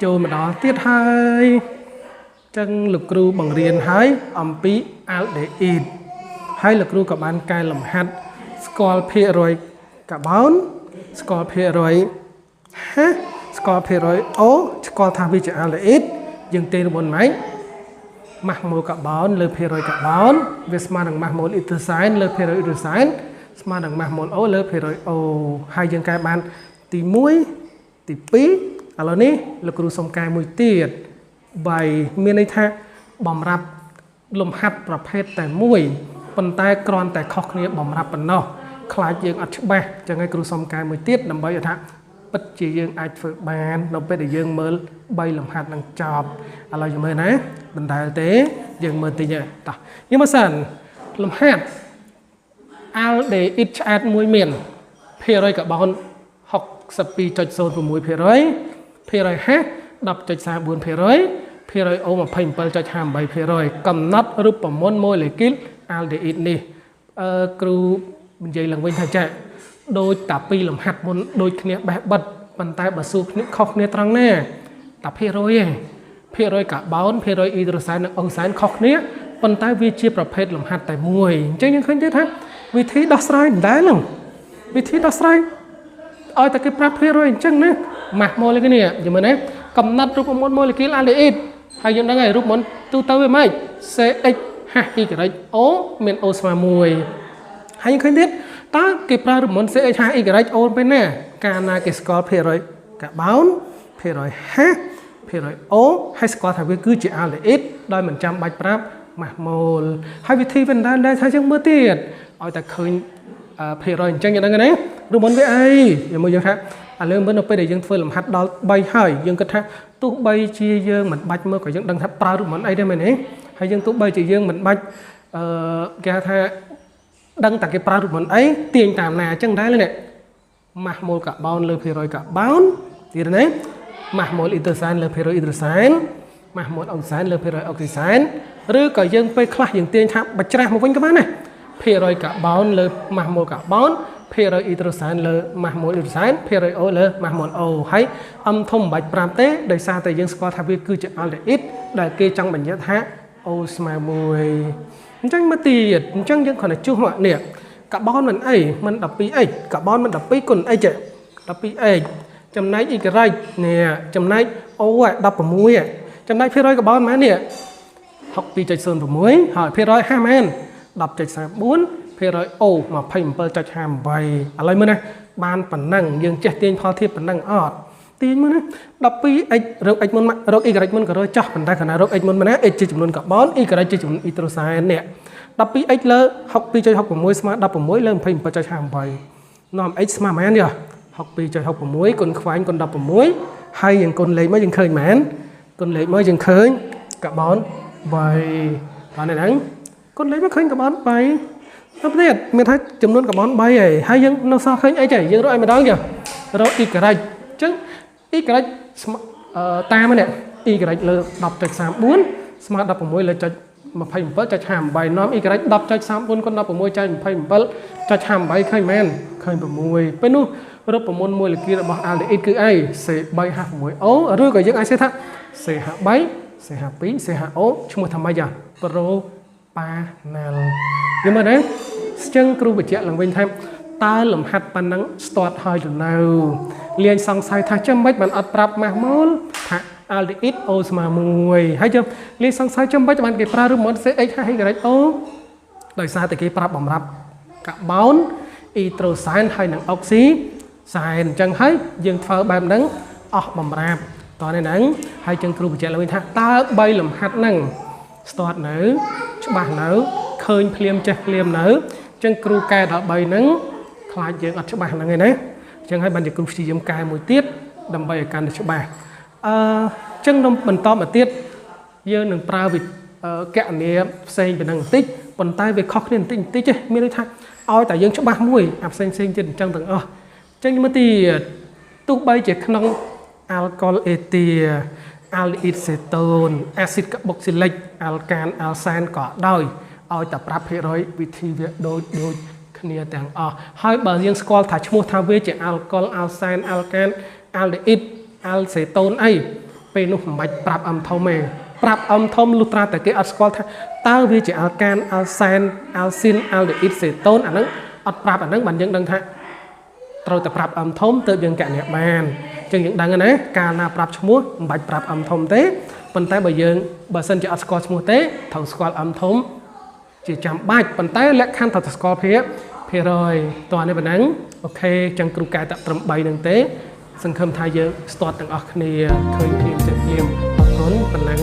ចូលម្ដងទៀតហើយចឹងលោកគ្រូបង្រៀនហើយអំពី aldehyde ហើយលោកគ្រូក៏បានកែលម្ហាត់ស្គាល់ភាគរយកាបូនស្គាល់ភាគរយស្គាល់ភាគរយ O ស្គាល់ថាវាជា aldehyde យើងទេមុនម៉េចម៉ាស់ម៉ូលកាបូនលើភាគរយកាបូនវាស្មើនឹងម៉ាស់ម៉ូលអ៊ីដ្រូសែនលើភាគរយអ៊ីដ្រូសែនស្មើនឹងម៉ាស់ម៉ូល O លើភាគរយ O ហើយយើងកែបានទី1ទី2ឥឡូវនេះលោកគ្រូសុំកែមួយទៀត3មានន័យថាបំរាប់លំហាត់ប្រភេទតែមួយប៉ុន្តែគ្រាន់តែខុសគ្នាបំរាប់ប៉ុណ្ណោះខ្លាចយើងអត់ច្បាស់ចឹងហើយគ្រូសុំកែមួយទៀតដើម្បីឲ្យថាពិតជាយើងអាចធ្វើបាននៅពេលដែលយើងមើល3លំហាត់នឹងចប់ឥឡូវយើងមើលណាមិនដែលទេយើងមើលតិចតោះយើងមើលសិនលំហាត់ aldehyde ឆ្អែតមួយមានភាគរយកាបូន 62.06% ភាគរយ 10.34% ភាគរយ O 27.58% កំណត់រូបមន្តម៉ូលេគុល aldehyde នេះគ្រូនិយាយឡើងវិញថាចាដូចតាពីរលំហាត់មុនដូចគ្នាបេះបិទប៉ុន្តែបើសួរគ្នាខុសគ្នាត្រង់ណាតាភាគរយឯងភាគរយកាបូនភាគរយអ៊ីដ្រូសែននិងអូសែនខុសគ្នាប៉ុន្តែវាជាប្រភេទលំហាត់តែមួយអញ្ចឹងយើងឃើញទេថាវិធីដោះស្រាយមិនដែលហ្នឹងវិធីដោះស្រាយឲ្យតែគេប្រាប់ភាគរយអញ្ចឹងណាម៉ាស់ម៉ូលេគុលនេះយល់មើលណាកំណត់រូបមន្តម៉ូលេគុល aldehyde ហើយយើងដឹងហើយរូបមន្តទូទៅវាម៉េច CH+Y O មាន O ស្មើ1ហើយយើងឃើញទៀតតើគេប្រើរូបមន្ត CH+Y O ពេលណាកាលណាគេស្គាល់ភាគរយកាបូនភាគរយ H ភាគរយ O ហើយស្គាល់ថាវាគឺជា aldehyde ដោយមិនចាំបាច់ប្រាប់ម៉ាស់ម៉ូលហើយវិធីវិញដែរថាយើងមើលទៀតឲ្យតែឃើញភាគរយអញ្ចឹងយើងដឹងណារូបមន្តវាអីយើងមើលយើងថាឥឡូវមើលនៅពេលដែលយើងធ្វើលំហាត់ដល់3ហើយយើងគិតថាទោះបីជាយើងមិនបាច់មើលក៏យើងដឹងថាប្រើរូបមន្តអីដែរមែនទេហើយយើងទោះបីជាយើងមិនបាច់គេថាដឹងតែគេប្រើរូបមន្តអីទាញតាមណាអញ្ចឹងដែរនេះម៉ាស់ម៉ូលកាបូនលើភាគរយកាបូនទៀតណាម៉ាស់ម៉ូលអ៊ីដ្រូសែនលើភាគរយអ៊ីដ្រូសែនម៉ាស់ម៉ូលអុកសែនលើភាគរយអុកស៊ីសែនឬក៏យើងពេលខ្លះយើងទាញថាបច្ច្រាស់មកវិញក៏បានដែរភាគរយកាបូនលើម៉ាស់ម៉ូលកាបូនភាគរយអ៊ីដ្រូសែនលើម៉ាស់ម៉ូលអ៊ីដ្រូសែនភាគរយអូលើម៉ាស់ម៉ូលអូហើយធំមិនបាច់ប្រាប់ទេដោយសារតែយើងស្គាល់ថាវាគឺជា aldehyde ដែលគេចង់បញ្ជាក់ថាអូស្មើ1អញ្ចឹងមកទៀតអញ្ចឹងយើងគ្រាន់តែជួសមកនេះកាបូនមិនអីមិន 12x កាបូនមិន12គុណ x 12x ចំណែក y នេះចំណែក o 16ចំណែកភាគរយកាបូនម៉ែនេះ 62.06 ហើយភាគរយ5មែន 10.34 ភាគរយ O 27.58 ឥឡូវមើលណាបានប៉ុណ្ណឹងយើងចេះទាញផលធៀបប៉ុណ្ណឹងអត់ទាញមើលណា 12x រក x មុនរក y មុនក៏រើចោះប៉ុន្តែខណៈរក x មុនណា x ជាចំនួនកាបូន y ជាចំនួនអ៊ីដ្រូសែននេះ 12x លើ 62.66 ស្មើ16លើ 27.58 នាំ x ស្មើមែនទេ 62.66 គុណខ្វែងគុណ16ហើយយើងគុណលេខមកយើងឃើញមែនគុណលេខមកយើងឃើញកាបូន3បានទេហ្នឹងគុណលេខមកឃើញកាបូន3ទៅទៀតមានថាចំនួនកាបូន3ហើយយើងនៅសល់ឃើញអីចេះយើងរកឲ្យម្ដងចុះរក y អញ្ចឹង y តាមនេះ y លើ 10.34 ស្មើ16លើ27.58នាំ y 10.34គុណ16ចែក27.58ឃើញមែនឃើញ6ពេលនោះរូបមន្តម៉ូលេគុលរបស់ aldehyde គឺអី C3H6O ឬក៏យើងអាចសេថា CH3 CH2 CHO ឈ្មោះថាម៉េចpropanal យល់មើលណាអញ្ចឹងគ្រូបញ្ជាក់ឡើងវិញថាតើលំហាត់ប៉ុណ្ណឹងស្ទាត់ហើយទៅនៅលាយសង្ស័យថាចាំមិនបានអត់ប្រាប់ម៉ាស់ម៉ូលថា aldehyde O ស្មើ1ហើយចាំលាយសង្ស័យចាំមិនបានគេប្រើរូបមន្ត CH+O ដោយសារតែគេប្រាប់បំរាប់កាបូនអ៊ីដ្រូសែនហើយនិងអុកស៊ីសែនអញ្ចឹងហើយយើងធ្វើបែបហ្នឹងអស់បំរាប់តោះនេះហ្នឹងហើយចឹងគ្រូបញ្ជាក់ឡើងវិញថាតើ3លំហាត់ហ្នឹងស្ទាត់នៅច្បាស់នៅឃើញភ្លាមចេះភ្លាមនៅចឹងគ្រូកែដល់3ហ្នឹងខ្លាចយើងអត់ច្បាស់ហ្នឹងឯណាចឹងហើយបានជាគ្រូព្យាយាមកែមួយទៀតដើម្បីឲ្យកាន់តែច្បាស់ចឹងបន្តមកទៀតយើងនឹងប្រើវិធីកណនីផ្សេងពីហ្នឹងបន្តិចប៉ុន្តែវាខុសគ្នាបន្តិចទេមានន័យថាឲ្យតែយើងច្បាស់មួយអាផ្សេងទៀតអញ្ចឹងទាំងអស់ចឹងមើលទៀតទោះបីជាក្នុង alcohol ether aldehyde cetone acid carboxylic alkan alsan ក៏ដោយឲ្យតែប្រាប់ភាគរយវិធីវាដូចគ្នាទាំងអស់ហើយបើយើងស្គាល់ថាឈ្មោះថាវាជា alcohol alsan alkan aldehyde អាល់សេតូនអីពេលនោះមិនបាច់ប្រាប់អំធំទេប្រាប់អំធំលុះត្រាតែគេអត់ស្គាល់ថាតើវាជាអាល់កានអាល់សែនអាល់ស៊ីនអាល់ដេអ៊ីតសេតូនអាហ្នឹងអត់ប្រាប់អាហ្នឹងបានយើងដឹងថាត្រូវតែប្រាប់អំធំទើបយើងកណែបានអញ្ចឹងយើងដឹងណាកាលណាប្រាប់ឈ្មោះមិនបាច់ប្រាប់អំធំទេប៉ុន្តែបើសិនជាអត់ស្គាល់ឈ្មោះទេត្រូវស្គាល់អំធំជាចាំបាច់ប៉ុន្តែលក្ខខណ្ឌត្រូវស្គាល់ភាគរយតោះនេះប៉ុណ្ណឹងអូខេចឹងគ្រូកែតាត្រឹម3ហ្នឹងទេសង្ឃឹមថាយើងស្ទាត់ទាំងអស់គ្នាឃើញភ្លាមចិត្តភ្លាមអរគុណប៉ុណ្ណឹង